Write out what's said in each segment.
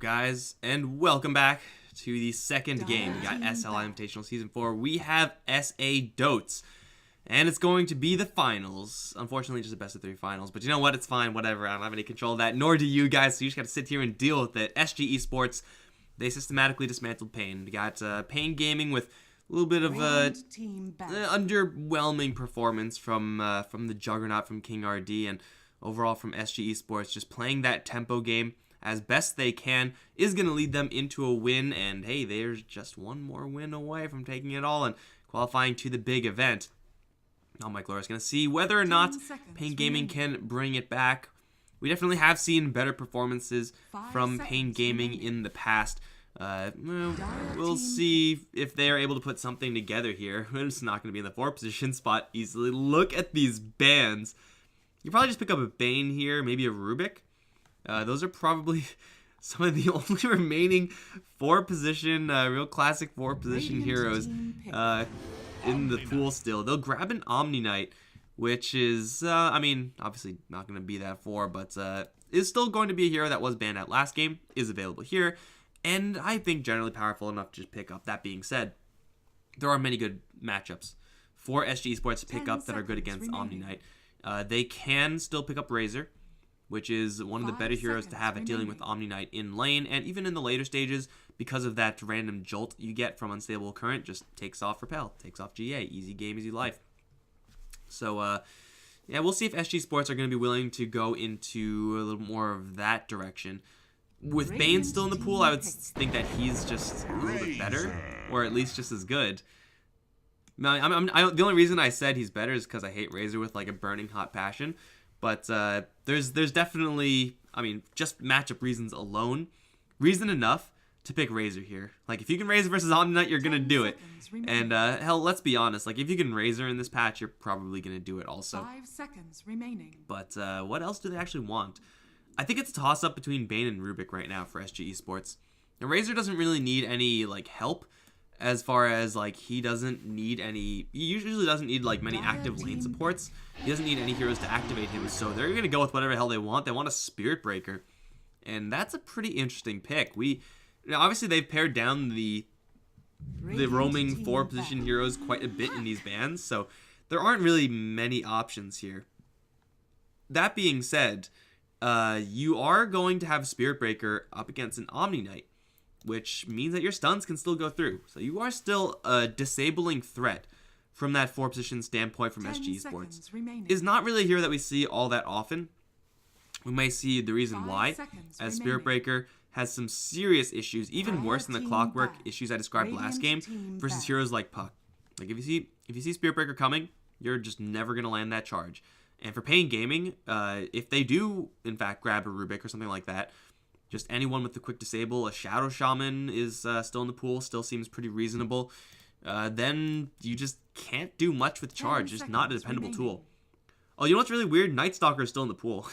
guys, and welcome back to the second game. We got SLI Invitational Season 4. We have SA Dotes, and it's going to be the finals. Unfortunately, just a best-of-3 finals, but you know what? It's fine, whatever. I don't have any control of that, nor do you guys, so you just gotta sit here and deal with it. SG Esports, they systematically dismantled paiN. We got paiN Gaming with a little bit of underwhelming performance from the Juggernaut from King RD, and overall from SG Esports, just playing that tempo game as best they can is going to lead them into a win, and hey, there's just one more win away from taking it all and qualifying to the big event. Now Mike Laura's going to see whether or not paiN Gaming can bring it back. We definitely have seen better performances from paiN Gaming in the past. We'll see if they're able to put something together here. It's not going to be in the 4th position spot easily. Look at these bans. You probably just pick up a paiN here, maybe a Rubik. Those are probably some of the only remaining 4-position, real classic 4-position heroes in the pool still. They'll grab an Omni Knight, which is, I mean, obviously not going to be that 4, but is still going to be a hero that was banned at last game, is available here, and I think generally powerful enough to just pick up. That being said, there are many good matchups for SG Esports to pick up that are good against Omni Knight. They can still pick up Razor, which is one of the better heroes to have at dealing with Omni Knight in lane, and even in the later stages, because of that random jolt you get from Unstable Current, just takes off Repel, takes off GA, easy game, easy life. So, yeah, we'll see if SG Sports are going to be willing to go into a little more of that direction. With paiN still in the pool, I would think that he's just a little bit better, or at least just as good. The only reason I said he's better is because I hate Razor with like a burning hot passion. But there's definitely, I mean, just matchup reasons alone, reason enough to pick Razor here. Like, if you can Razor versus Omni Knight, you're going to do it. And, hell, let's be honest. Like, if you can Razor in this patch, you're probably going to do it also. 5 seconds remaining. But what else do they actually want? I think it's a toss-up between paiN and Rubik right now for SG Esports. And Razor doesn't really need any, like, help. As far as, like, he usually doesn't need, like, many active lane supports. He doesn't need any heroes to activate him, so they're going to go with whatever the hell they want. They want a Spirit Breaker, and that's a pretty interesting pick. Obviously, they've pared down the roaming 4-position heroes quite a bit in these bans, so there aren't really many options here. That being said, you are going to have Spirit Breaker up against an Omni Knight, which means that your stuns can still go through. So you are still a disabling threat from that 4-position standpoint from SG Esports. Is not really a hero that we see all that often. We may see the reason why, as Spirit Breaker has some serious issues, even worse than the Clockwork issues I described last game, versus heroes like Puck. Like, if you see Spirit Breaker coming, you're just never going to land that charge. And for paiN Gaming, if they do, in fact, grab a Rubik or something like that, just anyone with the quick disable, a Shadow Shaman is still in the pool, still seems pretty reasonable. Then you just can't do much with charge, just not a dependable tool. Oh, you know what's really weird? Night Stalker is still in the pool.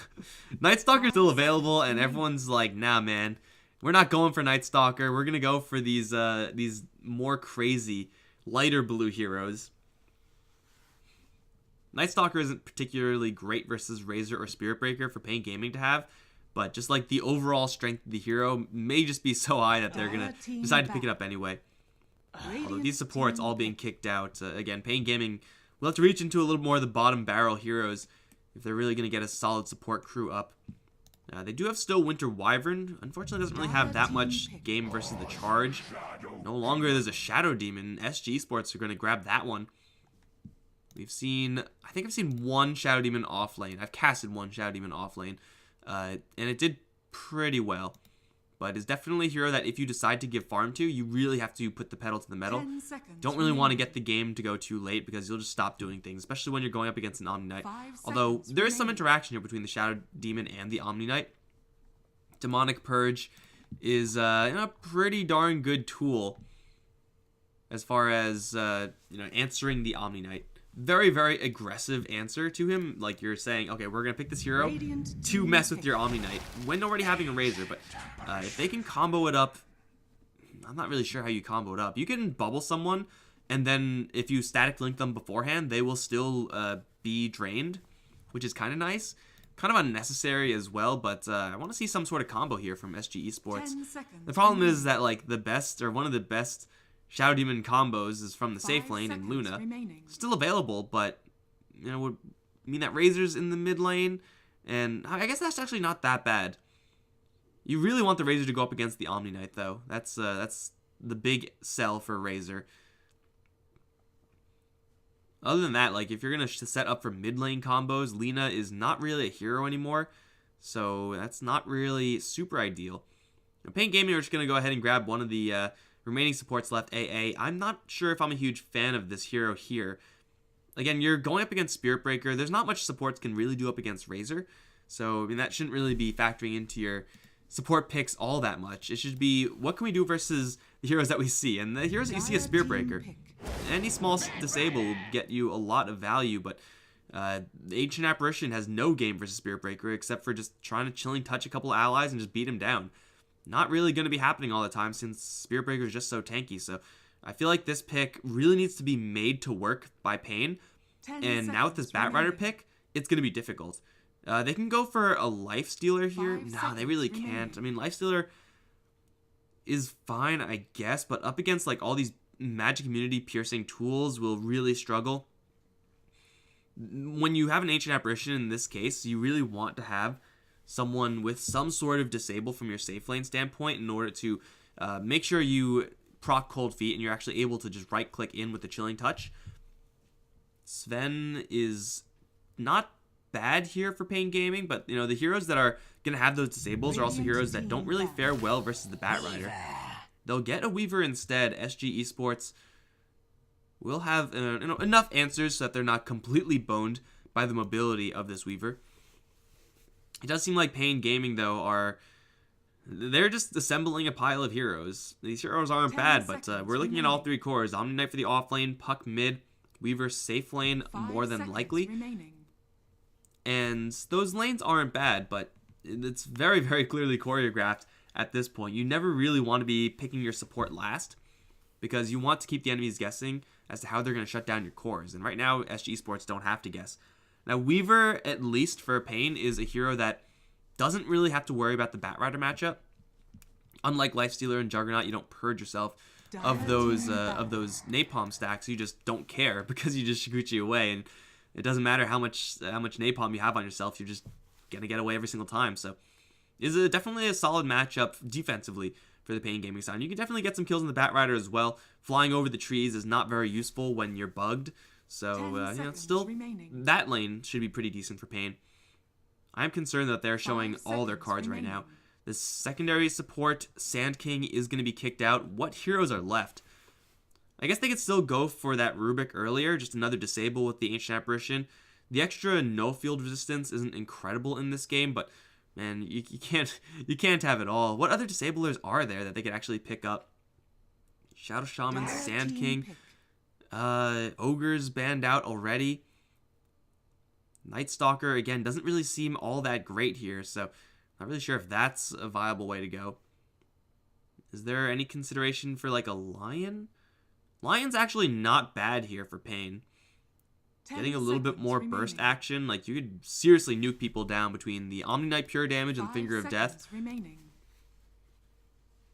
Night Stalker is still available, and everyone's like, nah, man, we're not going for Night Stalker. We're going to go for these more crazy, lighter blue heroes. Night Stalker isn't particularly great versus Razor or Spirit Breaker for paiN Gaming to have, but just like the overall strength of the hero may just be so high that they're going to decide to pick it up anyway. Although these supports all being kicked out, again, paiN Gaming will have to reach into a little more of the bottom barrel heroes if they're really going to get a solid support crew up. They do have still Winter Wyvern. Unfortunately, doesn't really have that much game versus the charge. No longer there's a Shadow Demon. SG Esports are going to grab that one. I think I've seen one Shadow Demon off lane. I've casted one Shadow Demon off lane. And it did pretty well, but it's definitely a hero that if you decide to give farm to, you really have to put the pedal to the metal. Don't really want to get the game to go too late because you'll just stop doing things, especially when you're going up against an Omni Knight. Although there is some interaction here between the Shadow Demon and the Omni Knight. Demonic Purge is a pretty darn good tool as far as answering the Omni Knight. Very, very aggressive answer to him. Like, you're saying, okay, we're going to pick this hero to mess with your Omni Knight when already having a Razor. But if they can combo it up, I'm not really sure how you combo it up. You can bubble someone, and then if you static link them beforehand, they will still be drained, which is kind of nice. kind of unnecessary as well, but I want to see some sort of combo here from SG Esports. 10 seconds The problem remaining. is that like the best, or one of the best Shadow Demon combos is from the safe 5 lane and seconds Luna. remaining. Still available, but would mean that Razor's in the mid lane, and I guess that's actually not that bad. You really want the Razor to go up against the Omni Knight, though. That's the big sell for Razor. Other than that, like if you're gonna set up for mid lane combos, Lina is not really a hero anymore, so that's not really super ideal. Now, paiN Gaming are just gonna go ahead and grab one of the remaining supports left. AA. I'm not sure if I'm a huge fan of this hero here. Again, you're going up against Spirit Breaker. There's not much supports can really do up against Razor, so I mean that shouldn't really be factoring into your support picks all that much. It should be, what can we do versus the heroes that we see? And the heroes that you see is Spirit Breaker. Any small disable will get you a lot of value, but the Ancient Apparition has no game versus Spirit Breaker except for just trying to chilling touch a couple allies and just beat him down. Not really going to be happening all the time since Spirit Breaker is just so tanky, so I feel like this pick really needs to be made to work by paiN, and now with this Batrider pick, it's going to be difficult. They can go for a Lifestealer here. No, they really can't. I mean, Lifestealer is fine, I guess, but up against like all these magic immunity piercing tools will really struggle. When you have an Ancient Apparition in this case, you really want to have someone with some sort of disable from your safe lane standpoint in order to make sure you proc Cold Feet and you're actually able to just right click in with the Chilling Touch. Sven is not bad here for paiN Gaming, but you know the heroes that are gonna have those disables are also heroes that don't really fare well versus the Batrider. They'll get a Weaver instead. SG Esports will have enough answers so that they're not completely boned by the mobility of this Weaver. It does seem like paiN Gaming though they're just assembling a pile of heroes. These heroes aren't bad, but we're looking at all three cores. Omni Knight for the off lane, Puck mid, Weaver safe lane more than likely. And those lanes aren't bad, but it's very, very clearly choreographed at this point. You never really want to be picking your support last because you want to keep the enemies guessing as to how they're going to shut down your cores. And right now, SG Esports don't have to guess. Now, Weaver, at least for paiN, is a hero that doesn't really have to worry about the Batrider matchup. Unlike Lifestealer and Juggernaut, you don't purge yourself of those napalm stacks. You just don't care because you just Shiguchi away, and it doesn't matter how much napalm you have on yourself. You're just gonna get away every single time. So, is definitely a solid matchup defensively for the paiN Gaming side. You can definitely get some kills in the Batrider as well. Flying over the trees is not very useful when you're bugged. So, still that lane should be pretty decent for paiN. I'm concerned that they're showing all their cards right now. The secondary support, Sand King, is going to be kicked out. What heroes are left? I guess they could still go for that Rubik earlier, just another disable with the Ancient Apparition. The extra no field resistance isn't incredible in this game, but man, you can't have it all. What other disablers are there that they could actually pick up? Shadow Shaman, Sand King, Ogre's banned out already. Night Stalker, again, doesn't really seem all that great here, so not really sure if that's a viable way to go. Is there any consideration for like a Lion? Lion's actually not bad here for paiN. Getting a little bit more burst action, like you could seriously nuke people down between the Omni Knight pure damage and the Finger of Death.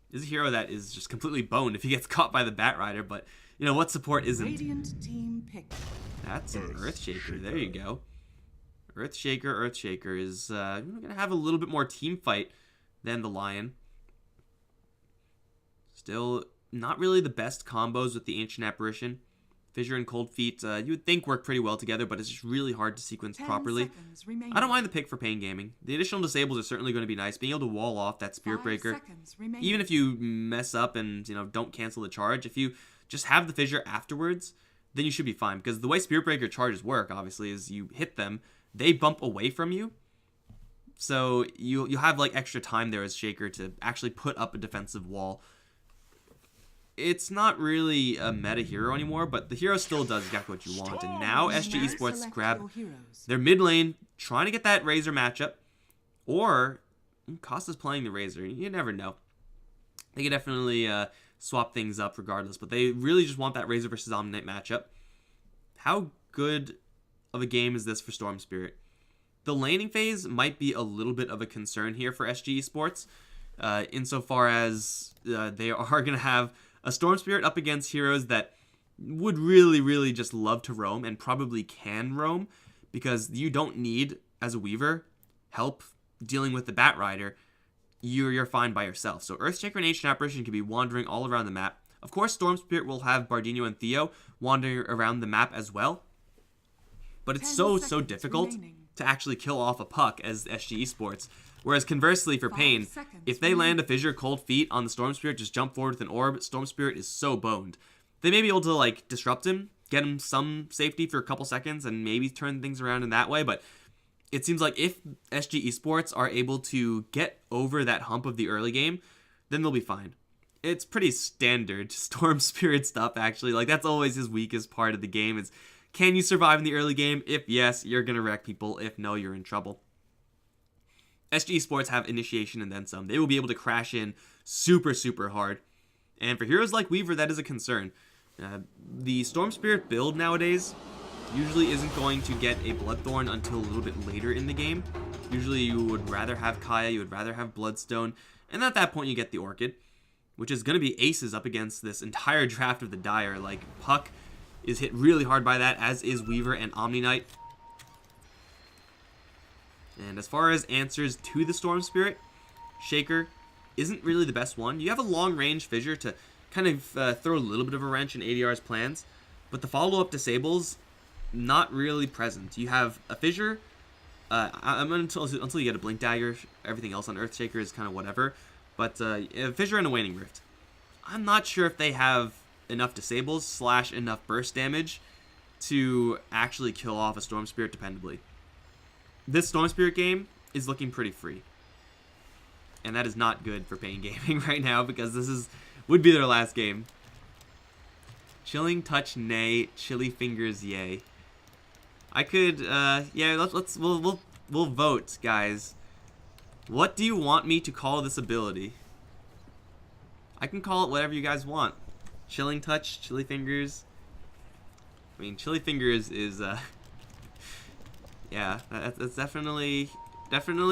Is a hero that is just completely boned if he gets caught by the Batrider, but you know what support isn't? That's an Earthshaker. There you go. Earthshaker is going to have a little bit more team fight than the Lion. Still, not really the best combos with the Ancient Apparition. Fissure and Cold Feet, you would think work pretty well together, but it's just really hard to sequence properly. I don't mind the pick for paiN Gaming. The additional disables are certainly going to be nice. Being able to wall off that Spirit Breaker, even if you mess up and don't cancel the charge, if you just have the Fissure afterwards, then you should be fine. Because the way Spirit Breaker charges work, obviously, is you hit them, they bump away from you, so you'll have like extra time there as Shaker to actually put up a defensive wall. It's not really a meta hero anymore, but the hero still does exactly what you want. And now SG Esports grab their mid lane, trying to get that Razor matchup, or Costa's playing the Razor. You never know. They could definitely swap things up regardless, but they really just want that Razor versus Omni Knight matchup. How good of a game is this for Storm Spirit? The laning phase might be a little bit of a concern here for SG Esports, insofar as they are going to have a Storm Spirit up against heroes that would really just love to roam and probably can roam, because you don't need, as a Weaver, help dealing with the Bat Rider. You're fine by yourself. So Earthshaker and Ancient Apparition can be wandering all around the map. Of course, Storm Spirit will have Bardino and Theo wandering around the map as well. But it's so difficult to actually kill off a puck as SG Esports. Whereas conversely for paiN, if they land a Fissure Cold Feet on the Storm Spirit, just jump forward with an orb, Storm Spirit is so boned. They may be able to like disrupt him, get him some safety for a couple seconds, and maybe turn things around in that way, but it seems like if SG Esports are able to get over that hump of the early game, then they'll be fine. It's pretty standard Storm Spirit stuff, actually. Like, that's always his weakest part of the game is, can you survive in the early game? If yes, you're going to wreck people. If no, you're in trouble. SG Esports have initiation and then some. They will be able to crash in super hard. And for heroes like Weaver, that is a concern. The Storm Spirit build nowadays usually isn't going to get a Bloodthorn until a little bit later in the game. Usually you would rather have Kaya, you would rather have Bloodstone, and at that point you get the Orchid, which is going to be aces up against this entire draft of the Dire. Like, Puck is hit really hard by that, as is Weaver and Omni Knight. And as far as answers to the Storm Spirit, Shaker isn't really the best one. You have a long-range Fissure to kind of throw a little bit of a wrench in ADR's plans, but the follow-up disables, not really present. You have a Fissure, until you get a Blink Dagger, everything else on Earthshaker is kind of whatever, but a Fissure and a Waning Rift. I'm not sure if they have enough disables / enough burst damage to actually kill off a Storm Spirit dependably. This Storm Spirit game is looking pretty free, and that is not good for paiN Gaming right now, because this would be their last game. Chilling Touch, nay. Chilly Fingers, yay. I could, yeah, we'll vote, guys. What do you want me to call this ability? I can call it whatever you guys want. Chilling Touch, Chilly Fingers. I mean, Chilly Fingers is, yeah, that's definitely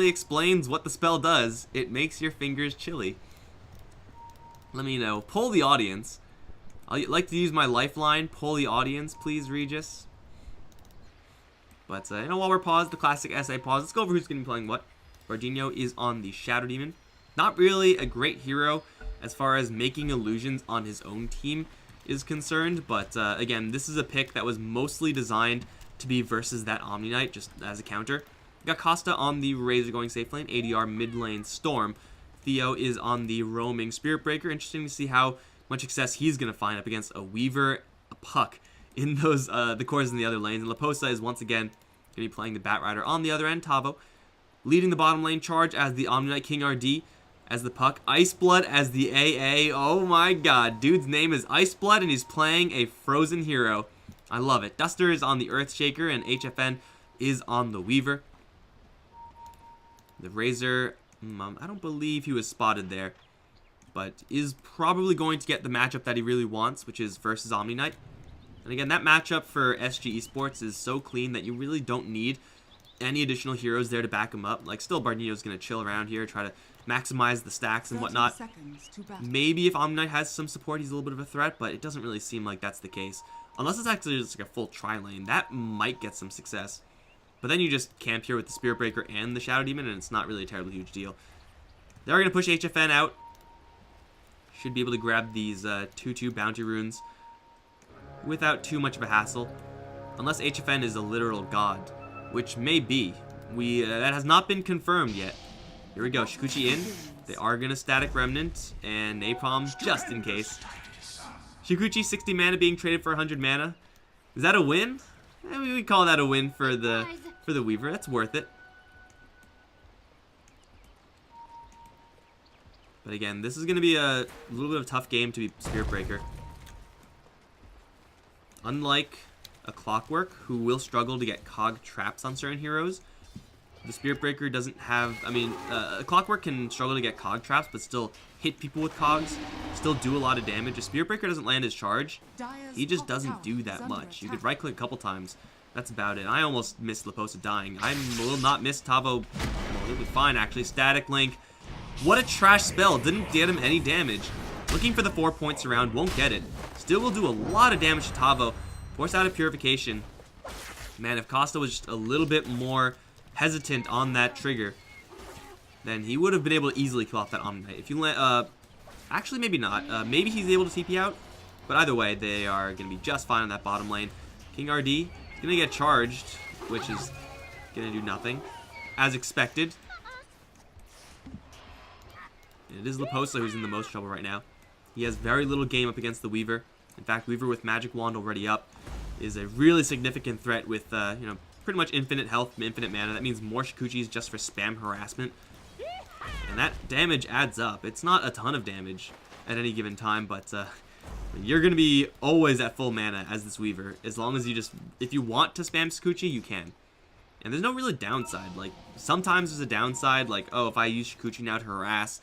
explains what the spell does. It makes your fingers chilly. Let me know. Poll the audience. I'd like to use my lifeline. Poll the audience, please, Regis. But, you know, while we're paused, the classic SA pause, let's go over who's going to be playing what. Bardino is on the Shadow Demon. Not really a great hero as far as making illusions on his own team is concerned, but, again, this is a pick that was mostly designed to be versus that Omni Knight, just as a counter. Got Costa on the Razor going safe lane, ADR mid lane Storm. Theo is on the roaming Spirit Breaker. Interesting to see how much success he's going to find up against a Weaver, a Puck in those the cores in the other lanes. And Laposa is once again going to be playing the Bat Rider on the other end. Tavo leading the bottom lane charge as the Omni Knight King RD as the Puck. Iceblood as the AA. Oh my god, dude's name is Iceblood and he's playing a frozen hero. I love it. Duster is on the Earthshaker and HFN is on the Weaver. The Razor, I don't believe he was spotted there, but is probably going to get the matchup that he really wants, which is versus Omni Knight. And again, that matchup for SG Esports is so clean that you really don't need any additional heroes there to back him up. Like, still, Bardino's going to chill around here, try to maximize the stacks and whatnot. Maybe if Omni Knight has some support, he's a little bit of a threat, but it doesn't really seem like that's the case. Unless it's actually just like a full tri-lane, that might get some success. But then you just camp here with the Spirit Breaker and the Shadow Demon, and it's not really a terribly huge deal. They're going to push HFN out. Should be able to grab these 2/2 bounty runes without too much of a hassle. Unless HFN is a literal god, which may be. That has not been confirmed yet. Here we go, Shukuchi in. They are going to Static Remnant and Napalm just in case. Shukuchi 60 mana being traded for 100 mana. Is that a win? We call that a win for the Weaver. That's worth it. But again, this is going to be a little bit of a tough game to be Spirit Breaker. Unlike a Clockwork, who will struggle to get cog traps on certain heroes, the Spirit Breaker doesn't have... I mean, a Clockwork can struggle to get cog traps, but still hit people with cogs, still do a lot of damage. A Spirit Breaker doesn't land his charge. He just doesn't do that much. You could right-click a couple times, That's about it. I almost missed Leposa dying. I will not miss Tavo. Well, it was fine, actually. Static Link. What a trash spell. Didn't get him any damage. Looking for the 4 points around. Won't get it. Still will do a lot of damage to Tavo. Force out of Purification. Man, if Costa was just a little bit more hesitant on that trigger, then he would have been able to easily kill off that Omni-Knight. If you let, actually maybe not. Maybe he's able to TP out, but either way, they are going to be just fine on that bottom lane. King RD is going to get charged, which is going to do nothing, as expected. And it is Leposa who's in the most trouble right now. He has very little game up against the Weaver. In fact, Weaver with Magic Wand already up is a really significant threat with, you know, pretty much infinite health, infinite mana. That means more Shikuchis just for spam harassment. And that damage adds up. It's not a ton of damage at any given time, but you're going to be always at full mana as this Weaver. As long as you just, if you want to spam Shikuchi, you can. And there's no really downside. Like, sometimes there's a downside, like, oh, if I use Shikuchi now to harass,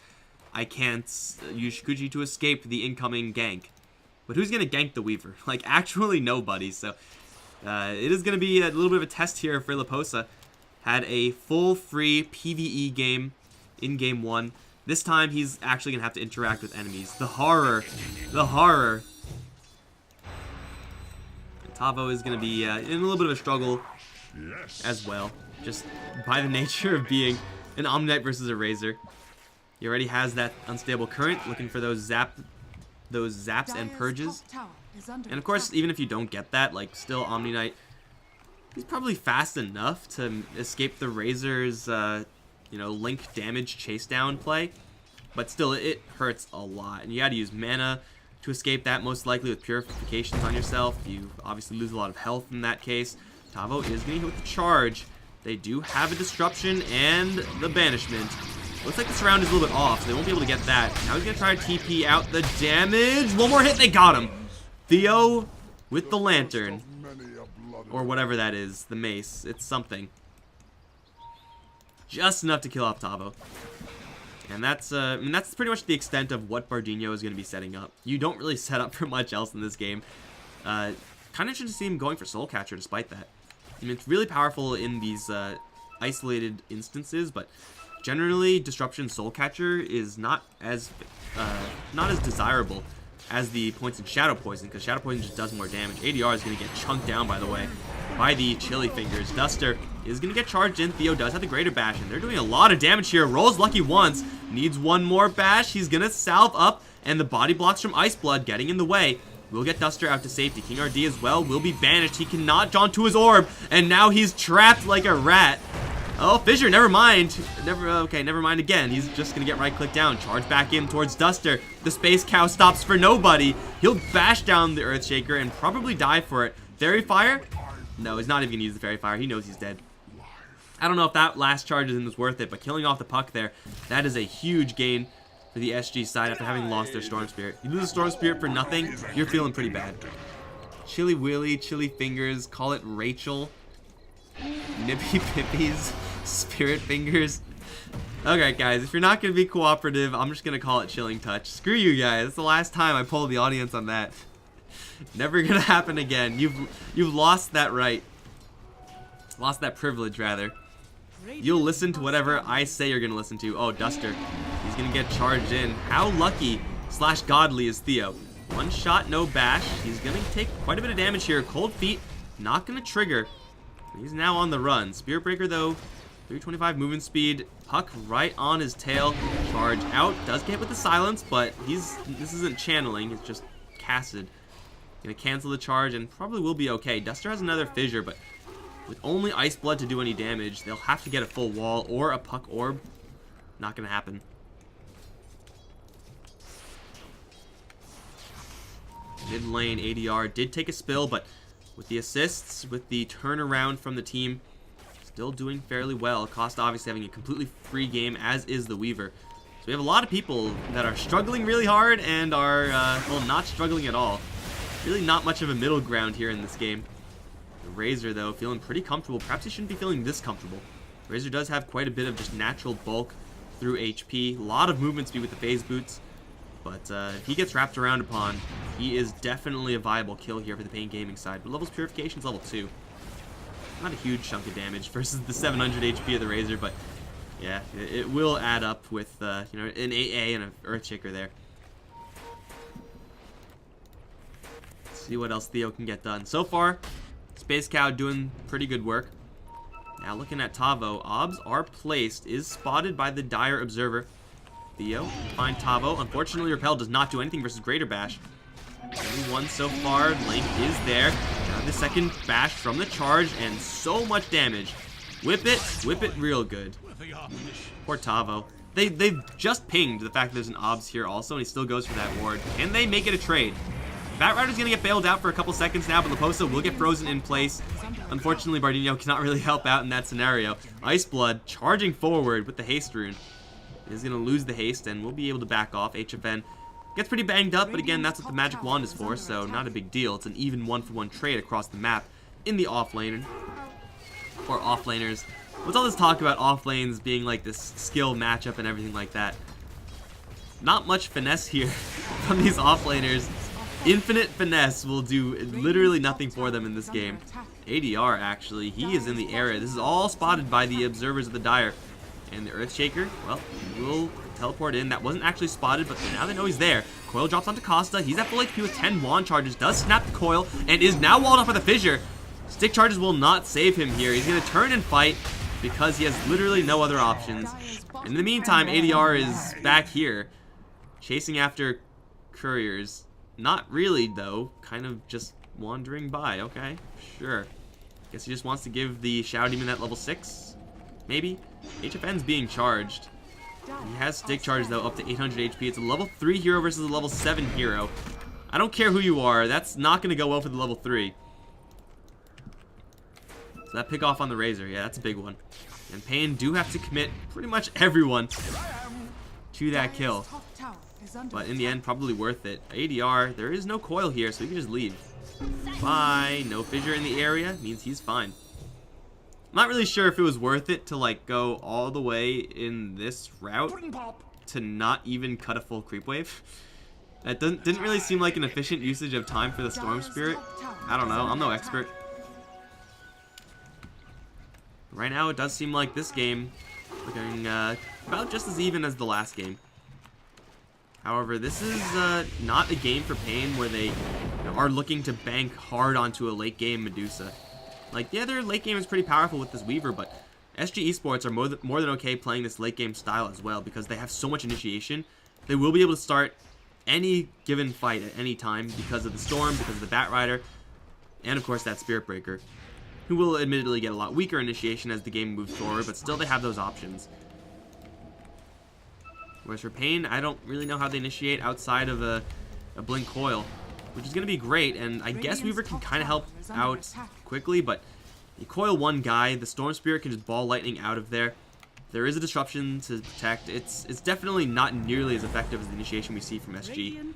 I can't use Shikuchi to escape the incoming gank. But who's going to gank the Weaver? Like, actually nobody. So, it is going to be a little bit of a test here for Leposa. Had a full free PvE game in game 1. This time, he's actually going to have to interact with enemies. The horror. The horror. And Tavo is going to be in a little bit of a struggle as well. Just by the nature of being an Omni-Knight versus a Razor. He already has that unstable current, looking for those zaps and purges. And of course, even if you don't get that, like, still Omni-Knight, he's probably fast enough to escape the Razor's, you know, link damage chase down play. But still, it hurts a lot. And you gotta use mana to escape that, most likely with Purifications on yourself. You obviously lose a lot of health in that case. Tavo is getting hit with the charge. They do have a Disruption and the Banishment. Looks like this round is a little bit off, so they won't be able to get that. Now he's going to try to TP out the damage. One more hit, they got him. Theo with the Lantern. Or whatever that is, the mace. It's something. Just enough to kill off Tavo. And that's pretty much the extent of what Bardinho is going to be setting up. You don't really set up for much else in this game. Kind of interesting to see him going for Soul Catcher despite that. I mean, it's really powerful in these isolated instances, but generally, Disruption Soul Catcher is not as desirable as the points in Shadow Poison, because Shadow Poison just does more damage. ADR is going to get chunked down, by the way, by the Chili Fingers. Duster is going to get charged in. Theo does have the Greater Bash, and they're doing a lot of damage here. Rolls lucky once, needs one more bash. He's going to salve up, and the body blocks from Ice Blood getting in the way. We'll get Duster out to safety. King RD as well will be banished. He cannot jaunt to his orb, and now he's trapped like a rat. Oh, Fissure, never mind. Okay, never mind again. He's just going to get right-click down. Charge back in towards Duster. The Space Cow stops for nobody. He'll bash down the Earthshaker and probably die for it. Fairy Fire? No, he's not even going to use the Fairy Fire. He knows he's dead. I don't know if that last charge is worth it, but killing off the puck there, that is a huge gain for the SG side after having lost their Storm Spirit. You lose a Storm Spirit for nothing, you're feeling pretty bad. Chili Willy, Chili Fingers, call it Rachel. Nippy Pippies, Spirit Fingers. Okay, guys, if you're not going to be cooperative, I'm just going to call it Chilling Touch. Screw you guys. It's the last time I polled the audience on that. Never going to happen again. You've lost that right. Lost that privilege, rather. You'll listen to whatever I say you're going to listen to. Oh, Duster. He's going to get charged in. How lucky / godly is Theo? One shot, no bash. He's going to take quite a bit of damage here. Cold Feet, not going to trigger. He's now on the run. Spirit Breaker, though, 325 movement speed. Puck right on his tail. Charge out. Does get hit with the silence, but this isn't channeling. It's just casted. Gonna cancel the charge and probably will be okay. Duster has another Fissure, but with only Ice Blood to do any damage, they'll have to get a full wall or a Puck Orb. Not gonna happen. Mid lane, ADR did take a spill, but with the assists, with the turnaround from the team, still doing fairly well. Costa obviously having a completely free game, as is the Weaver. So we have a lot of people that are struggling really hard and are, well, not struggling at all. Really not much of a middle ground here in this game. The Razor, though, feeling pretty comfortable. Perhaps he shouldn't be feeling this comfortable. Razor does have quite a bit of just natural bulk through HP. A lot of movement speed with the phase boots. But if he gets wrapped around upon, he is definitely a viable kill here for the paiN Gaming side. But Levels Purification is level 2. not a huge chunk of damage versus the 700 HP of the Razor, but yeah, it will add up with you know, an AA and an Earthshaker there. Let's see what else Theo can get done. So far, Space Cow doing pretty good work. Now looking at Tavo, Obs are placed, is spotted by the Dire Observer. Theo find Tavo. Unfortunately, Repel does not do anything versus Greater Bash. Only one so far. Link is there. Now the second bash from the charge, and so much damage. Whip it real good. Poor Tavo. They've just pinged the fact that there's an Obs here also, and he still goes for that ward. Can they make it a trade? Batrider's gonna get bailed out for a couple seconds now, but Leposa will get frozen in place. Unfortunately, Bardinho cannot really help out in that scenario. Iceblood charging forward with the haste rune. Is gonna lose the haste and will be able to back off. HFN gets pretty banged up, but again, that's what the magic wand is for, so not a big deal. It's an even 1-for-1 trade across the map in the off lane, or off laners. What's all this talk about off lanes being like this skill matchup and everything like that? Not much finesse here from these off laners. Infinite finesse will do literally nothing for them in this game. ADR, actually, he is in the area. This is all spotted by the observers of the Dire. And the Earthshaker, well, he will teleport in. That wasn't actually spotted, but now they know he's there. Coil drops onto Costa. He's at full HP with 10 wand charges. Does snap the coil and is now walled off with a fissure. Stick charges will not save him here. He's going to turn and fight because he has literally no other options. In the meantime, ADR is back here chasing after couriers. Not really, though. Kind of just wandering by. Okay, sure. Guess he just wants to give the Shadow Demon that level 6, maybe? HFN's being charged. He has stick charge, though, up to 800 HP. It's a level 3 hero versus a level 7 hero. I don't care who you are. That's not going to go well for the level 3. So that pick off on the Razor, yeah, that's a big one. And paiN do have to commit pretty much everyone to that kill. But in the end, probably worth it. ADR, there is no coil here, so he can just leave. Bye. No fissure in the area. Means he's fine. I'm not really sure if it was worth it to like go all the way in this route to not even cut a full creep wave. That didn't really seem like an efficient usage of time for the Storm Spirit. I don't know. I'm no expert. Right now, it does seem like this game looking about just as even as the last game. However, this is not a game for paiN where they are looking to bank hard onto a late game Medusa. Like, yeah, their late game is pretty powerful with this Weaver, but SG Esports are more than okay playing this late game style as well because they have so much initiation. They will be able to start any given fight at any time because of the Storm, because of the Batrider, and of course that Spirit Breaker, who will admittedly get a lot weaker initiation as the game moves forward, but still they have those options. Whereas for paiN, I don't really know how they initiate outside of a Blink Coil, which is going to be great, and I guess Weaver can kind of help out quickly, but you coil one guy, the Storm Spirit can just ball lightning out of there. There is a disruption to protect. It's definitely not nearly as effective as the initiation we see from SG.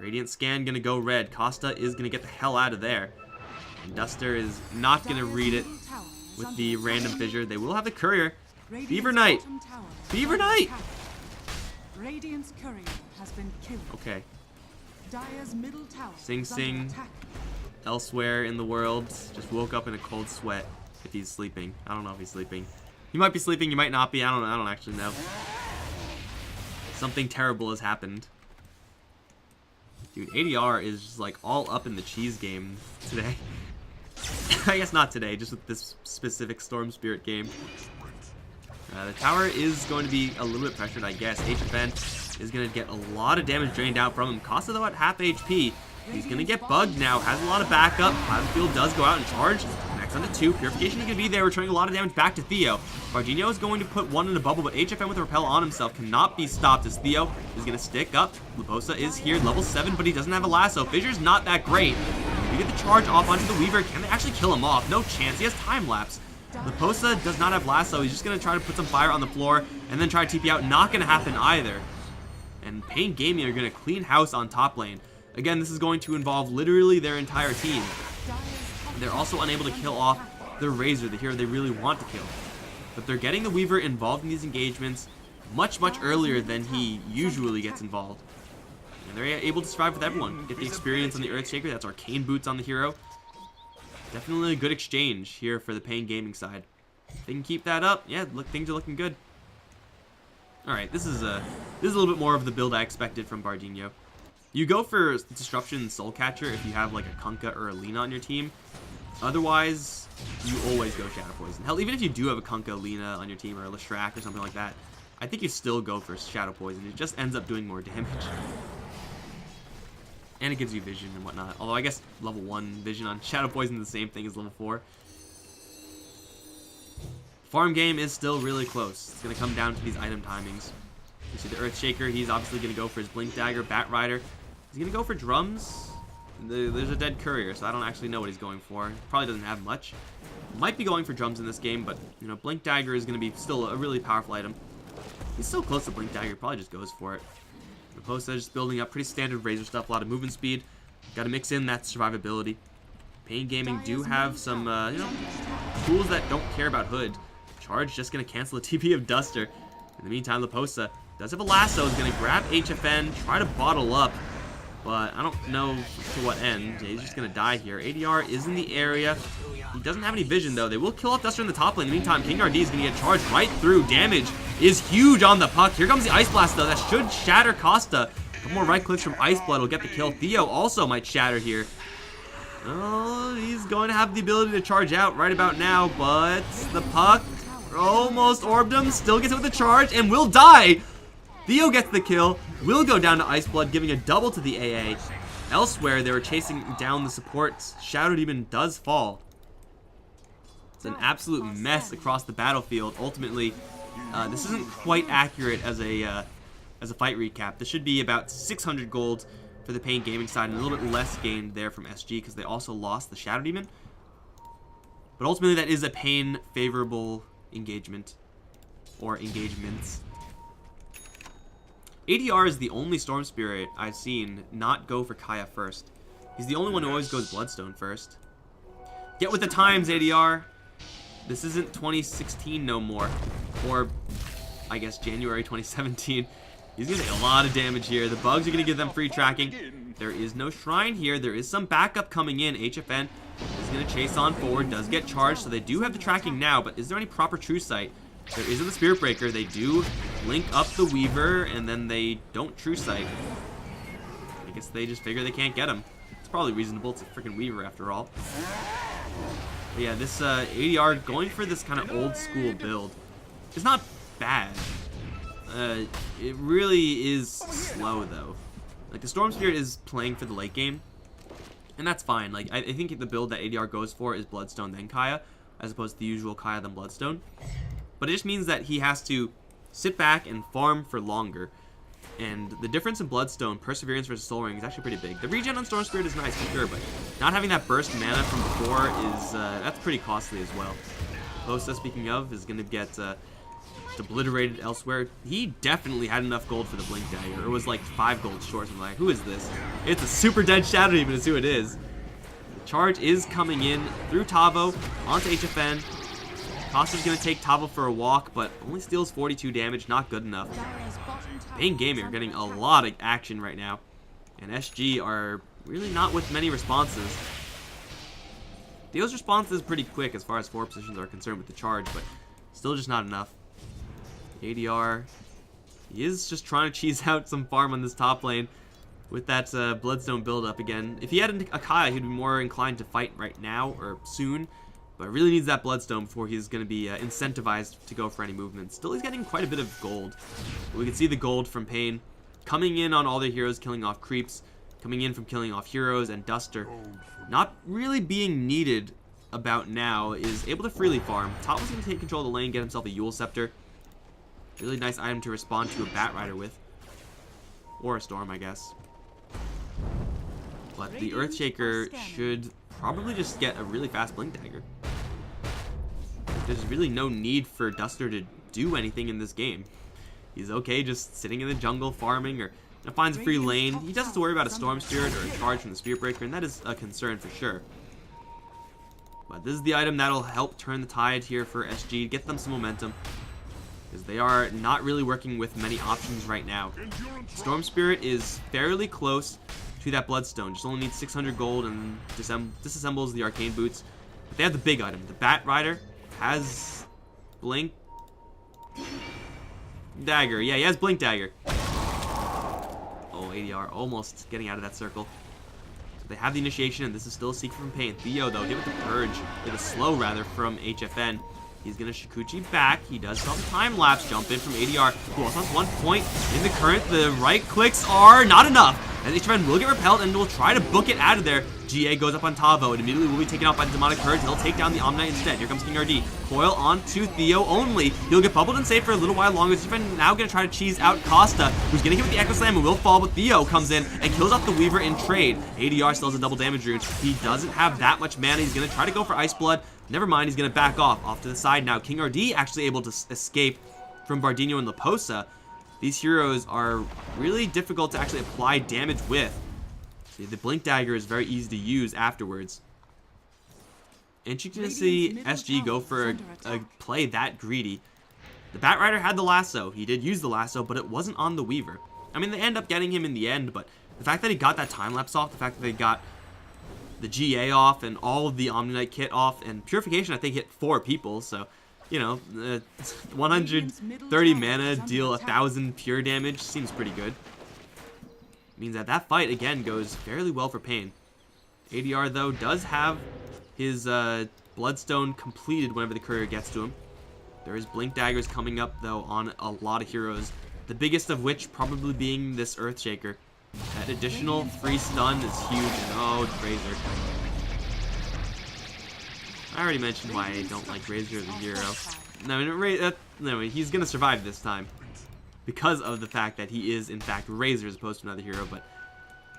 Radiant Scan going to go red. Costa is going to get the hell out of there. And Duster is not going to read it with the random fissure. They will have the courier. Fever Knight! Fever Knight! Okay. Sing Sing elsewhere in the world just woke up in a cold sweat if he's sleeping. I don't know if he's sleeping. You might be sleeping, you might not be. I don't actually know. Something terrible has happened. Dude, ADR is just like all up in the cheese game today. I guess not today, just with this specific Storm Spirit game. The tower is going to be a little bit pressured, I guess. HFN is going to get a lot of damage drained out from him. Costa, though, at half HP. He's going to get bugged now. Has a lot of backup. Plasma Field does go out and charge. Next on to 2. Purification is going to be there, returning a lot of damage back to Theo. Bardinho is going to put 1 in a bubble, but HFN with a repel on himself cannot be stopped as Theo is going to stick up. Leposa is here, level 7, but he doesn't have a lasso. Fissure's not that great. We get the charge off onto the Weaver. Can they actually kill him off? No chance. He has time lapse. Leposa does not have lasso. He's just going to try to put some fire on the floor and then try to TP out. Not going to happen either. And paiN Gaming are going to clean house on top lane. Again, this is going to involve literally their entire team. They're also unable to kill off the Razor, the hero they really want to kill. But they're getting the Weaver involved in these engagements much earlier than he usually gets involved. And they're able to survive with everyone. Get the experience on the Earthshaker. That's Arcane Boots on the hero. Definitely a good exchange here for the paiN Gaming side. If they can keep that up, yeah, look, things are looking good. Alright, this is a little bit more of the build I expected from Bardinho. You go for Disruption and Soul Catcher if you have like a Kunkka or a Lina on your team. Otherwise, you always go Shadow Poison. Hell, even if you do have a Kunkka, Lina on your team, or a Leshrac or something like that, I think you still go for Shadow Poison. It just ends up doing more damage. And it gives you vision and whatnot. Although I guess level 1 vision on Shadow Poison is the same thing as level 4. Farm game is still really close. It's going to come down to these item timings. You see the Earthshaker, he's obviously going to go for his Blink Dagger. Bat Rider, he's going to go for drums. There's a dead courier, so I don't actually know what he's going for. Probably doesn't have much. Might be going for drums in this game, but you know, Blink Dagger is going to be still a really powerful item. He's so close to Blink Dagger, probably just goes for it. Raposa just building up pretty standard Razor stuff, a lot of movement speed. Got to mix in that survivability. paiN Gaming do have some, you know, tools that don't care about Hood. Charge just going to cancel the TP of Duster. In the meantime, Raposa does have a lasso, is going to grab HFN, try to bottle up, but I don't know to what end. He's just going to die here. ADR is in the area. He doesn't have any vision, though. They will kill off Duster in the top lane. In the meantime, King RD is going to get charged right through. Damage is huge on the puck. Here comes the Ice Blast, though. That should shatter Costa. A couple more right clicks from Ice Blood will get the kill. Theo also might shatter here. Oh, he's going to have the ability to charge out right about now, but the puck almost orbed him. Still gets it with the charge and will die. Theo gets the kill. Will go down to Ice Blood, giving a double to the AA. Elsewhere, they were chasing down the supports. Shadow Demon does fall. It's an absolute mess across the battlefield. Ultimately, this isn't quite accurate as a fight recap. This should be about 600 gold for the paiN Gaming side, and a little bit less gained there from SG because they also lost the Shadow Demon. But ultimately, that is a paiN favorable engagement, or engagements. ADR is the only Storm Spirit I've seen not go for Kaya first. He's the only one who always goes Bloodstone first. Get with the times, ADR. This isn't 2016 no more. Or, I guess, January 2017. He's going to take a lot of damage here. The bugs are going to give them free tracking. There is no shrine here. There is some backup coming in. HFN is going to chase on forward. Does get charged, so they do have the tracking now. But is there any proper True Sight? There isn't the Spirit Breaker. They do link up the Weaver, and then they don't True Sight. I guess they just figure they can't get him. It's probably reasonable. It's a freaking Weaver after all. But yeah, this ADR going for this kind of old school build is not bad. It really is slow though. Like the Storm Spirit is playing for the late game, and that's fine. Like I think the build that ADR goes for is Bloodstone then Kaya, as opposed to the usual Kaya then Bloodstone. But it just means that he has to sit back and farm for longer. And the difference in Bloodstone, Perseverance versus Soul Ring, is actually pretty big. The regen on Storm Spirit is nice for sure, but not having that burst mana from before is that's pretty costly as well. Bosa, speaking of, is going to get obliterated elsewhere. He definitely had enough gold for the Blink Dagger. It was like 5 gold short. I'm like, who is this? It's a super dead Shadow Demon is who it is. The charge is coming in through Tavo onto HFN. Costa's going to take Tavo for a walk, but only steals 42 damage. Not good enough. paiN Gaming are getting a lot of action right now, and SG are really not with many responses. Theo's response is pretty quick as far as 4 positions are concerned with the charge, but still just not enough. ADR, he is just trying to cheese out some farm on this top lane with that Bloodstone build up again. If he had a Kaya, he'd be more inclined to fight right now or soon, but really needs that Bloodstone before he's going to be incentivized to go for any movement. Still, he's getting quite a bit of gold. But we can see the gold from paiN coming in on all their heroes, killing off creeps, coming in from killing off heroes, and Duster not really being needed about now is able to freely farm. Top was going to take control of the lane, get himself a Yule Scepter. Really nice item to respond to a Bat Rider with. Or a Storm, I guess. But the Earthshaker should probably just get a really fast Blink Dagger. There's really no need for Duster to do anything in this game. He's okay just sitting in the jungle farming, or finds a free lane. He doesn't have to worry about a Storm Spirit or a charge from the Spirit Breaker, and that is a concern for sure. But this is the item that'll help turn the tide here for SG, get them some momentum, because they are not really working with many options right now. Storm Spirit is fairly close to that Bloodstone, just only needs 600 gold and disassembles the Arcane Boots. But they have the big item. The Bat Rider has Blink Dagger. Yeah, he has Blink Dagger. Oh, ADR almost getting out of that circle. So they have the initiation, and this is still a secret from paiN. Theo, though, hit with the Purge, with a slow, rather, from HFN. He's going to Shikuchi back. He does stop the time-lapse jump in from ADR, who also has 1 point in the current. The right clicks are not enough, as HFN will get repelled and will try to book it out of there. GA goes up on Tavo, and immediately will be taken out by the Demonic Purge, and they'll take down the Omnite instead. Here comes King RD. Coil onto Theo only. He'll get bubbled and safe for a little while longer. HFN now going to try to cheese out Costa, who's going to hit with the Echo Slam and will fall, but Theo comes in and kills off the Weaver in trade. ADR still has a double damage rune. He doesn't have that much mana. He's going to try to go for Ice Blood. Never mind, he's going to back off to the side now. King RD actually able to escape from Bardinho and Laposa. These heroes are really difficult to actually apply damage with. See, the Blink Dagger is very easy to use afterwards. And you can see SG go for a play that greedy. The Bat Rider had the lasso. He did use the lasso, but it wasn't on the Weaver. I mean, they end up getting him in the end, but the fact that he got that time-lapse off, the fact that they got the GA off and all of the Omnite kit off, and Purification I think hit 4 people, so, you know, 130 mana, deal 1,000 pure damage, seems pretty good. Means that that fight, again, goes fairly well for paiN. ADR, though, does have his Bloodstone completed whenever the courier gets to him. There is Blink Daggers coming up, though, on a lot of heroes, the biggest of which probably being this Earthshaker. That additional free stun is huge. Oh, Razor. I already mentioned why I don't like Razor as a hero. No, he's going to survive this time because of the fact that he is, in fact, Razor as opposed to another hero. But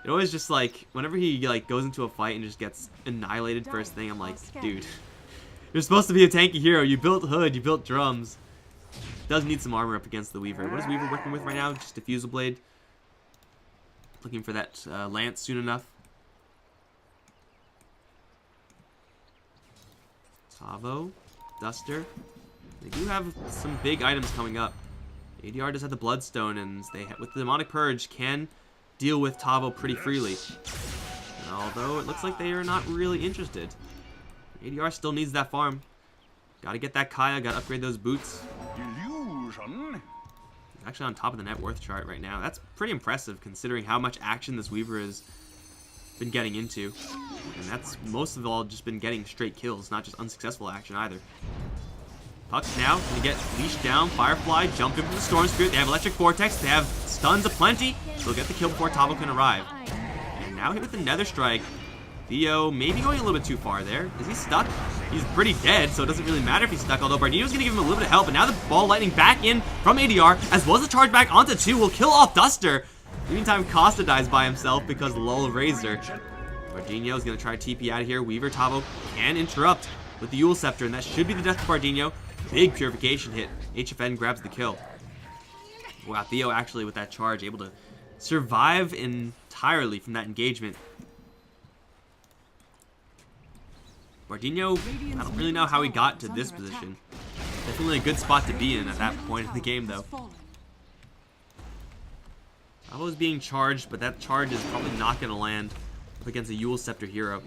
it always just, like, whenever he, like, goes into a fight and just gets annihilated first thing, I'm like, dude, you're supposed to be a tanky hero. You built Hood, you built Drums. Does need some armor up against the Weaver. What is Weaver working with right now? Just Diffusal Blade. Looking for that Lance soon enough. Tavo, Duster. They do have some big items coming up. ADR does have the Bloodstone, and they, with the Demonic Purge, can deal with Tavo pretty freely. Although it looks like they are not really interested. ADR still needs that farm. Gotta get that Kaya, gotta upgrade those boots. Illusion. Actually on top of the net worth chart right now. That's pretty impressive considering how much action this Weaver has been getting into. And that's most of all just been getting straight kills, not just unsuccessful action either. Puck now gonna get leashed down. Firefly jump in from the Storm Spirit. They have Electric Vortex. They have stuns aplenty. They'll get the kill before Tavo can arrive. And now hit with the Nether Strike. Theo maybe going a little bit too far there. Is he stuck? He's pretty dead, so it doesn't really matter if he's stuck, although Bardino's going to give him a little bit of help, and now the Ball Lightning back in from ADR, as well as the charge back onto 2, will kill off Duster. Meantime, Costa dies by himself because lull Razor. Bardino is going to try to TP out of here. Weaver Tavo can interrupt with the Yule Scepter, and that should be the death of Bardino. Big Purification hit. HFN grabs the kill. Wow, Theo actually with that charge able to survive entirely from that engagement. Bardino, I don't really know how he got to this position. Definitely a good spot to be in at that point in the game, though. Tavo is being charged, but that charge is probably not going to land up against a Yule Scepter hero.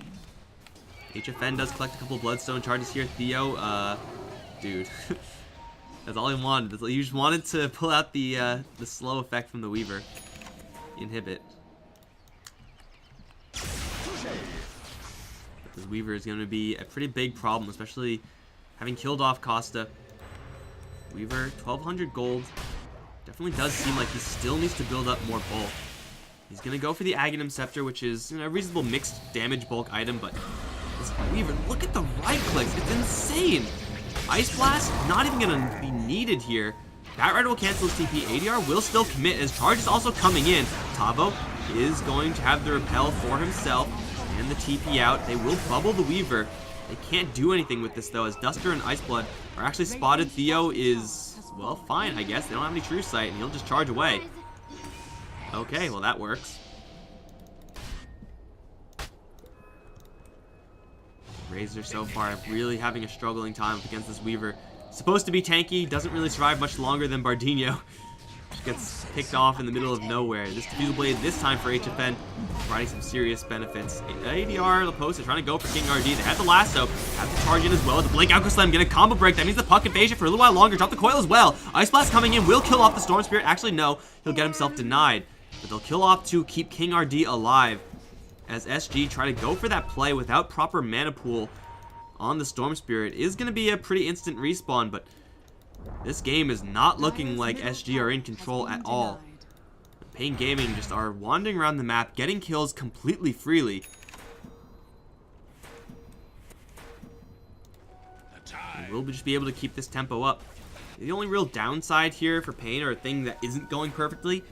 HFN does collect a couple of Bloodstone charges here. Theo, dude. That's all he wanted. He just wanted to pull out the slow effect from the Weaver. Inhibit. This Weaver is going to be a pretty big problem, especially having killed off Costa. Weaver, 1,200 gold. Definitely does seem like he still needs to build up more bulk. He's going to go for the Aghanim Scepter, which is, you know, a reasonable mixed damage bulk item, but this Weaver, look at the right clicks. It's insane. Ice Blast, not even going to be needed here. Bat Rider will cancel his TP. ADR will still commit as charge is also coming in. Tavo is going to have the repel for himself. And the TP out. They will bubble the Weaver. They can't do anything with this, though, as Duster and Ice Blood are actually spotted. Theo is, well, fine, I guess. They don't have any True Sight, and he'll just charge away. Okay, well, that works. Razor so far really having a struggling time against this Weaver. Supposed to be tanky, doesn't really survive much longer than Bardino. gets picked off in the middle of nowhere. This Diffusal Blade this time for HFN, providing some serious benefits. ADR, Laposa trying to go for King RD. They had the lasso, have to charge in as well. The Blink Alchemy Slam, get a combo break. That means the puck evasion for a little while longer. Drop the coil as well. Ice Blast coming in, will kill off the Storm Spirit. Actually, no, he'll get himself denied. But they'll kill off to keep King RD alive, as SG try to go for that play without proper mana pool on the Storm Spirit. Is going to be a pretty instant respawn, but this game is not looking like SG are in control at all. paiN Gaming just are wandering around the map, getting kills completely freely. And we'll just be able to keep this tempo up. The only real downside here for paiN, or a thing that isn't going perfectly,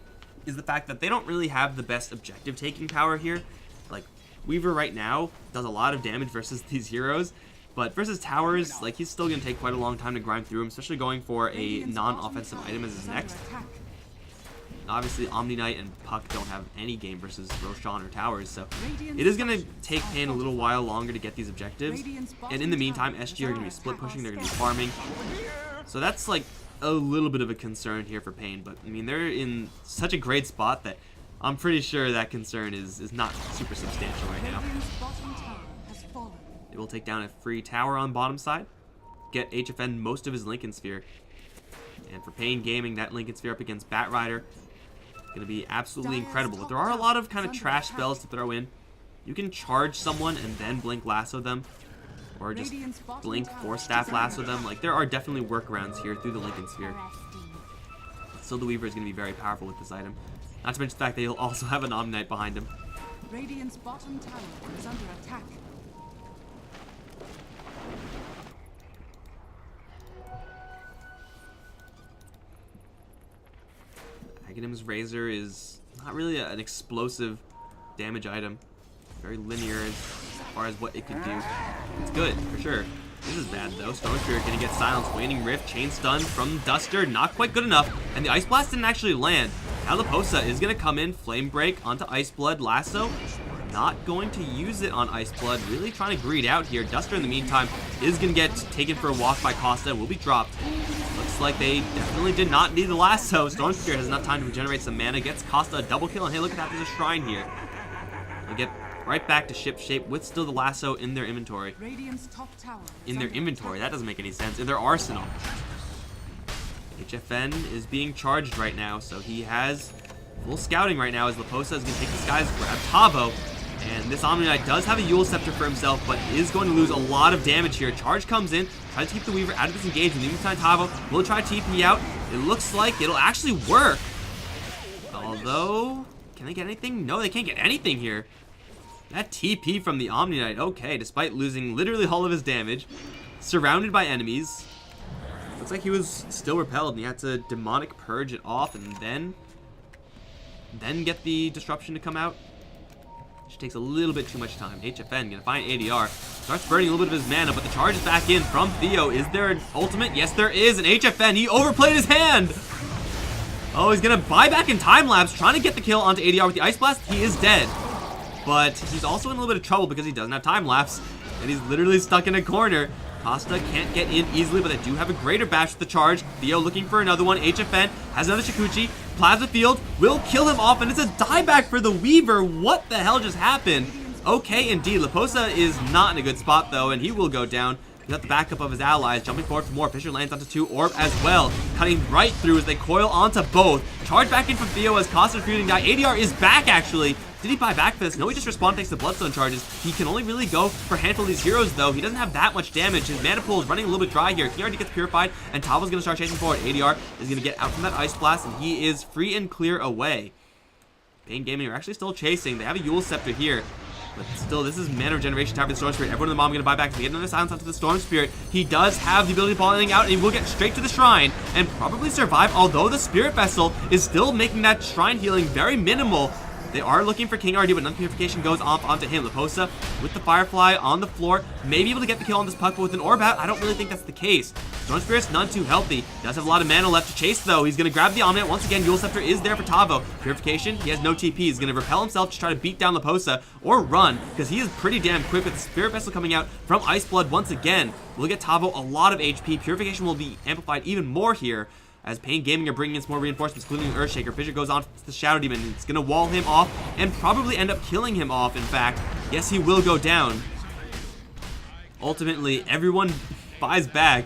is the fact that they don't really have the best objective taking power here. Like, Weaver right now does a lot of damage versus these heroes, but versus towers, like, he's still going to take quite a long time to grind through him, especially going for a non-offensive item as his next. Obviously, Omni Knight and Puck don't have any game versus Roshan or towers, so it is going to take paiN a little while longer to get these objectives. And in the meantime, SG are going to be split pushing, they're going to be farming. So that's like a little bit of a concern here for paiN, but I mean, they're in such a great spot that I'm pretty sure that concern is not super substantial right now. They will take down a free tower on bottom side, get HFN most of his Lincoln Sphere. And for paiN Gaming, that Lincoln Sphere up against Batrider, going to be absolutely incredible. But there are a lot of kind of trash spells to throw in. You can charge someone and then blink lasso them, or just blink Force Staff lasso them. Like, there are definitely workarounds here through the Lincoln Sphere. Still, the Weaver is going to be very powerful with this item. Not to mention the fact that he'll also have an Omni Knight behind him. Radiant's bottom tower is under attack. Aghanim's Razor is not really an explosive damage item. Very linear as far as what it can do. It's good, for sure. This is bad, though. Storm Spirit going to get silenced. Waning Rift, Chain Stun from Duster. Not quite good enough. And the Ice Blast didn't actually land. Now Laposa is going to come in. Flame Break onto Ice Blood. Lasso. Not going to use it on Ice Blood. Really trying to greed out here. Duster, in the meantime, is going to get taken for a walk by Costa. Will be dropped. Looks like they definitely did not need the Lasso. Storm Spirit has enough time to regenerate some mana. Gets Costa a double kill. And hey, look at that. There's a shrine here. They'll get right back to ship shape with still the Lasso in their inventory. In their inventory. That doesn't make any sense. In their arsenal. HFN is being charged right now, so he has full scouting right now as Laposa is going to take this guy's grab Tavo. And this Omni Knight does have a Yule Scepter for himself, but is going to lose a lot of damage here. Charge comes in, try to keep the Weaver out of this engagement. In the meantime, Tavo will try to TP out. It looks like it'll actually work. Although, can they get anything? No, they can't get anything here. That TP from the Omni Knight, okay, despite losing literally all of his damage, surrounded by enemies. Looks like he was still repelled, and he had to Demonic Purge it off, and then get the Disruption to come out. Which takes a little bit too much time. HFN gonna find ADR. Starts burning a little bit of his mana, but the charge is back in from Theo. Is there an ultimate? Yes, there is. And HFN, he overplayed his hand. Oh, he's gonna buy back in time lapse, trying to get the kill onto ADR with the Ice Blast. He is dead. But he's also in a little bit of trouble because he doesn't have time lapse. And he's literally stuck in a corner. Costa can't get in easily, but they do have a greater bash with the charge. Theo looking for another one. HFN has another Shikuchi. Plasma Field will kill him off, and it's a dieback for the Weaver. What the hell just happened? Okay, indeed. Laposa is not in a good spot, though, and he will go down. He's got the backup of his allies. Jumping forward for more. Fisher lands onto 2. Orb as well. Cutting right through as they coil onto both. Charge back in from Theo as Costa refusing die. ADR is back, actually. Did he buy back for this? No, he just respawned thanks to Bloodstone charges. He can only really go for a handful of these heroes, though. He doesn't have that much damage. His mana pool is running a little bit dry here. He already gets purified, and Tavo's going to start chasing forward. ADR is going to get out from that Ice Blast, and he is free and clear away. paiN Gaming are actually still chasing. They have a Yule Scepter here. But still, this is mana regeneration time for the Storm Spirit. Everyone in the mom going to buy back. So we get another silence onto the Storm Spirit. He does have the ability of falling out, and he will get straight to the shrine and probably survive, although the Spirit Vessel is still making that shrine healing very minimal. They are looking for King RD, but non-purification goes off onto him. Laposa with the Firefly on the floor. May be able to get the kill on this puck, but with an orb out, I don't really think that's the case. Storm Spirit's none too healthy. Does have a lot of mana left to chase, though. He's going to grab the Omni. Once again, Yule Scepter is there for Tavo. Purification, he has no TP. He's going to repel himself to try to beat down Laposa or run, because he is pretty damn quick with the Spirit Vessel coming out from Ice Blood once again. We'll get Tavo a lot of HP. Purification will be amplified even more here, as paiN Gaming are bringing in some more reinforcements, including Earthshaker. Fissure goes on to the Shadow Demon. It's going to wall him off and probably end up killing him off, in fact. Yes, he will go down. Ultimately, everyone buys back,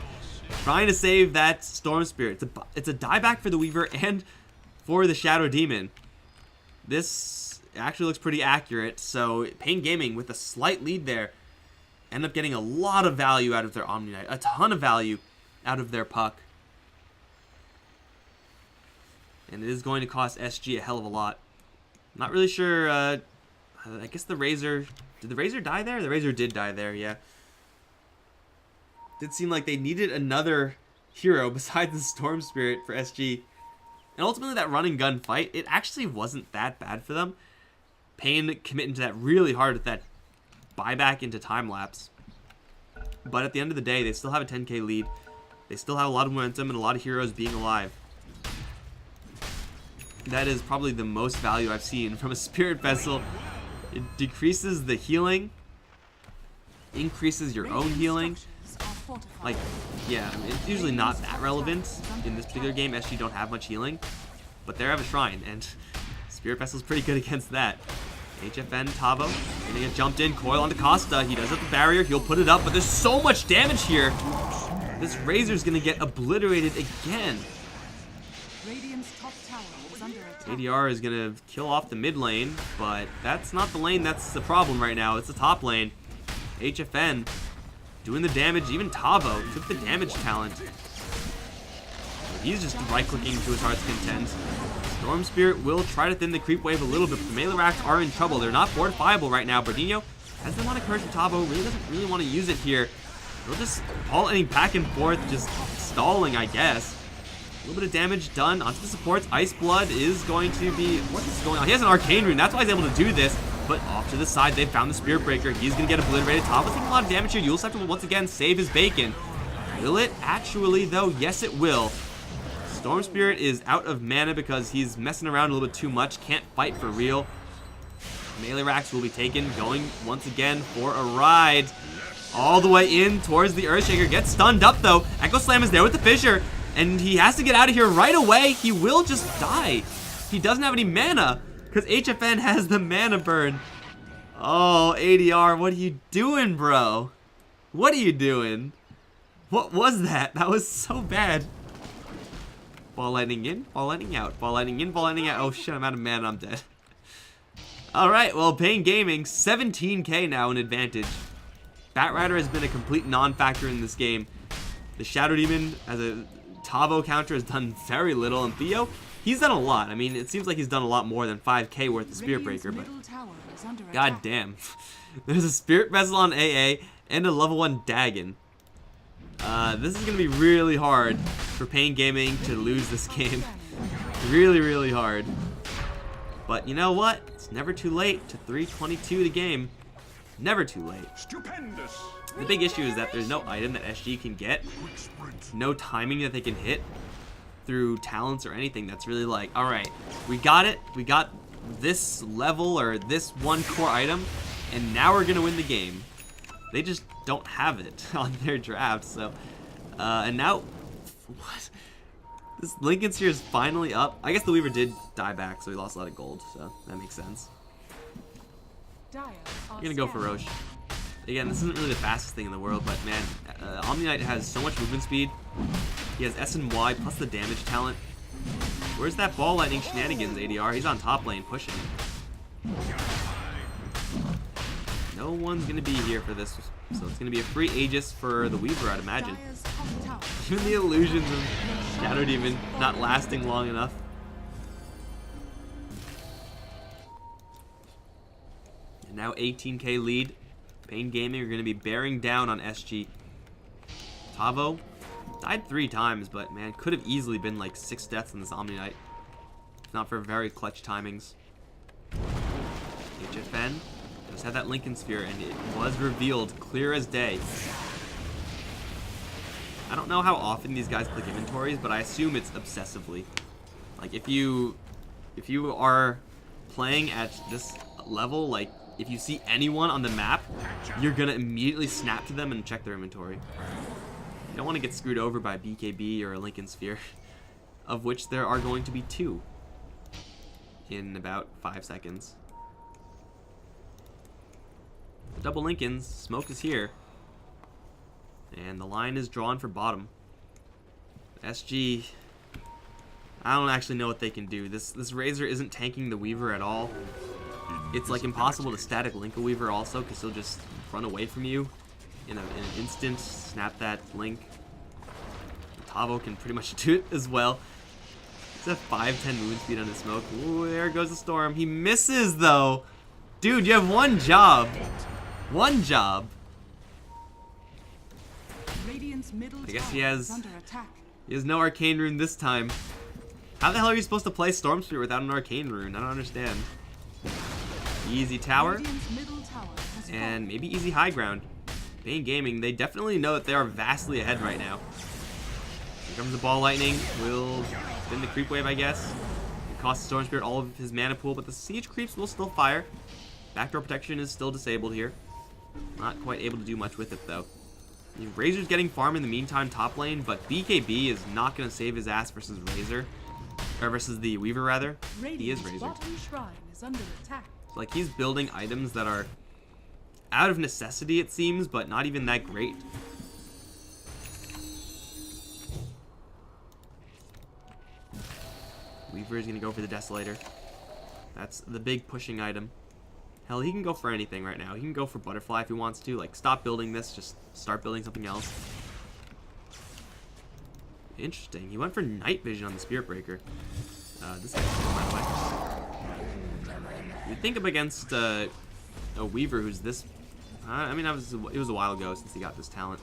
trying to save that Storm Spirit. It's a dieback for the Weaver and for the Shadow Demon. This actually looks pretty accurate, so paiN Gaming with a slight lead there end up getting a lot of value out of their Omni Knight, a ton of value out of their puck. And it is going to cost SG a hell of a lot. Not really sure, I guess the Razor, did the Razor die there? The Razor did die there, yeah. Did seem like they needed another hero besides the Storm Spirit for SG. And ultimately that run and gun fight, it actually wasn't that bad for them. paiN committing to that really hard with that buyback into time lapse. But at the end of the day, they still have a 10k lead. They still have a lot of momentum and a lot of heroes being alive. That is probably the most value I've seen from a Spirit Vessel. It decreases the healing, increases your own healing. Like, yeah, it's usually not that relevant in this particular game. SG don't have much healing, but they have a Shrine, and Spirit Vessel's pretty good against that. HFN Tavo gonna get jumped in. Coil onto Costa. He does have the barrier. He'll put it up, but there's so much damage here. This Razor's gonna get obliterated again. Radiant's top tower is under attack. ADR is gonna kill off the mid lane, but that's not the lane that's the problem right now. It's the top lane. HFN doing the damage. Even Tavo took the damage talent. He's just right-clicking to his heart's content. Storm Spirit will try to thin the creep wave a little bit, but the melee racks are in trouble. They're not fortifiable right now. Bernino has the amount of courage for Tavo. Really doesn't really want to use it here. He'll just pulling back and forth, just stalling, I guess. A little bit of damage done onto the supports. Ice Blood is going to be... What is going on? He has an Arcane Rune. That's why he's able to do this. But off to the side, they found the Spirit Breaker. He's going to get obliterated. Tavo's taking a lot of damage here. You'll have to once again save his bacon. Will it actually, though? Yes, it will. Storm Spirit is out of mana because he's messing around a little bit too much. Can't fight for real. Melee racks will be taken. Going once again for a ride. All the way in towards the Earthshaker. Gets stunned up, though. Echo Slam is there with the Fissure. And he has to get out of here right away. He will just die. He doesn't have any mana because HFN has the mana burn. Oh, ADR, what are you doing, bro? What are you doing? What was that? That was so bad. Ball lightning in, ball lightning out, ball lightning in, ball lightning out. Oh shit, I'm out of mana, I'm dead. Alright, well, paiN Gaming, 17k now in advantage. Batrider has been a complete non-factor in this game. The Shadow Demon as a Tavo counter has done very little, and Theo, he's done a lot. I mean, it seems like he's done a lot more than 5k worth of Spirit Breaker, but god damn. There's a Spirit Vessel on AA and a level 1 Dagon. This is going to be really hard for paiN Gaming to lose this game. Really, really hard. But you know what? It's never too late to 322 the game. Never too late. Stupendous. The big issue is that there's no item that SG can get. No timing that they can hit through talents or anything that's really like, alright, we got it. We got this level or this one core item, and now we're going to win the game. They just don't have it on their draft, so... and now... What? This Lincoln Sphere is finally up. I guess the Weaver did die back, so he lost a lot of gold, so that makes sense. I'm gonna go for Roche. Again, this isn't really the fastest thing in the world, but man, Omni Knight has so much movement speed. He has S and Y plus the damage talent. Where's that ball lightning shenanigans, ADR? He's on top lane pushing. No one's gonna be here for this, so it's gonna be a free Aegis for the Weaver, I'd imagine. Even the illusions of Shadow Demon not lasting long enough. And now 18k lead. paiN Gaming are going to be bearing down on SG. Tavo died 3 times, but man, could have easily been like 6 deaths in this Omni Knight. If not for very clutch timings. HFN does have that Lincoln Sphere, and it was revealed clear as day. I don't know how often these guys click inventories, but I assume it's obsessively. Like if you are playing at this level, like if you see anyone on the map, you're gonna immediately snap to them and check their inventory. You don't want to get screwed over by BKB or a Lincoln Sphere. of which there are going to be 2 in about 5 seconds. Double Lincolns, smoke is here. And the line is drawn for bottom. SG, I don't actually know what they can do. This Razor isn't tanking the Weaver at all. It's like impossible to static link a Weaver also, because he'll just run away from you in an instant. Snap that link. Tavo can pretty much do it as well. He's at 510 movement speed on his smoke. Ooh, there goes the storm. He misses though. Dude, you have one job. One job. I guess he has no arcane rune this time. How the hell are you supposed to play Storm Spirit without an arcane rune? I don't understand. Easy tower. And maybe easy high ground. paiN Gaming, they definitely know that they are vastly ahead right now. Here comes the ball lightning. Will spin the creep wave, I guess. It costs Storm Spirit all of his mana pool, but the siege creeps will still fire. Backdoor protection is still disabled here. Not quite able to do much with it though. The Razor's getting farm in the meantime top lane, but BKB is not going to save his ass versus Razor. Or versus the Weaver rather. He is Razor. Like he's building items that are out of necessity it seems, but not even that great. Weaver is going to go for the Desolator. That's the big pushing item. Hell, he can go for anything right now. He can go for Butterfly if he wants to. Like, stop building this. Just start building something else. Interesting. He went for Night Vision on the Spirit Breaker. This guy's cool, by the way. You'd think up against a Weaver who's this... I mean, it was a while ago since he got this talent.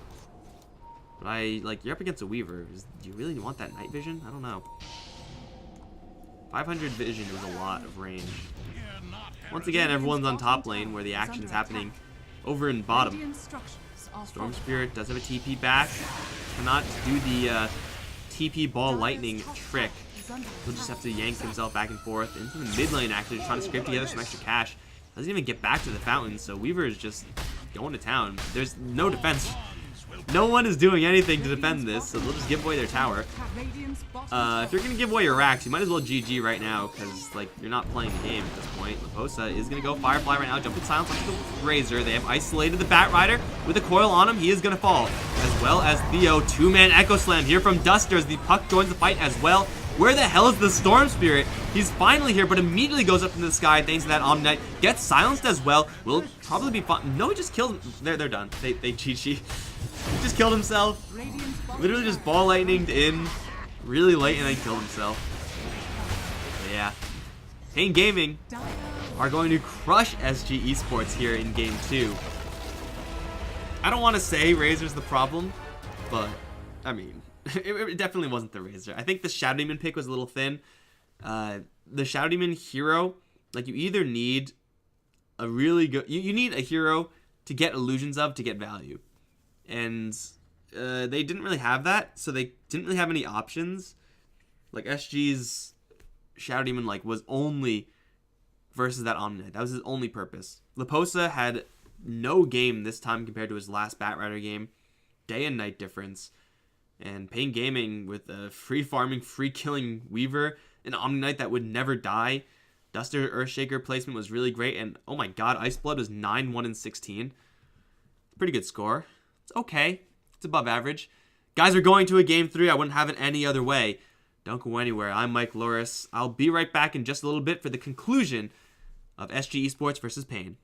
But you're up against a Weaver. Do you really want that Night Vision? I don't know. 500 vision is a lot of range. Once again, everyone's on top lane where the action's happening over in bottom. Storm Spirit does have a TP back. Cannot do the TP ball lightning trick. He'll just have to yank himself back and forth into the mid lane actually, trying to scrape together some extra cash. Doesn't even get back to the fountain, so Weaver is just going to town. There's no defense. No one is doing anything to defend this, so they'll just give away their tower. If you're going to give away your racks, you might as well GG right now, because like you're not playing the game at this point. Laposa is going to go Firefly right now, jumping silence onto the Razor. They have isolated the Bat Rider with a coil on him. He is going to fall, as well as Theo. 2-man Echo Slam here from Duster as the Puck joins the fight as well. Where the hell is the Storm Spirit? He's finally here, but immediately goes up into the sky thanks to that Omni Knight. Gets silenced as well. Will probably be fun. No, he just killed him. They're done. They cheat sheet. He just killed himself. Literally just ball lightninged in really late and then killed himself. But yeah. paiN Gaming are going to crush SG Esports here in game 2. I don't want to say Razor's the problem, but I mean, it definitely wasn't the Razor. I think the Shadow Demon pick was a little thin. The Shadow Demon hero, like you either need a really good, you need a hero to get illusions of to get value. And they didn't really have that, so they didn't really have any options. Like SG's Shadow Demon like was only versus that Omni Knight. That was his only purpose. Laposa had no game this time compared to his last Bat Rider game. Day and night difference. And paiN Gaming with a free farming, free killing Weaver, an Omni Knight that would never die. Duster Earthshaker placement was really great, and oh my god, Ice Blood was 9, 1, and 16. Pretty good score. It's okay. It's above average. Guys, we're going to a game 3. I wouldn't have it any other way. Don't go anywhere. I'm Mike Loris. I'll be right back in just a little bit for the conclusion of SG Esports versus paiN.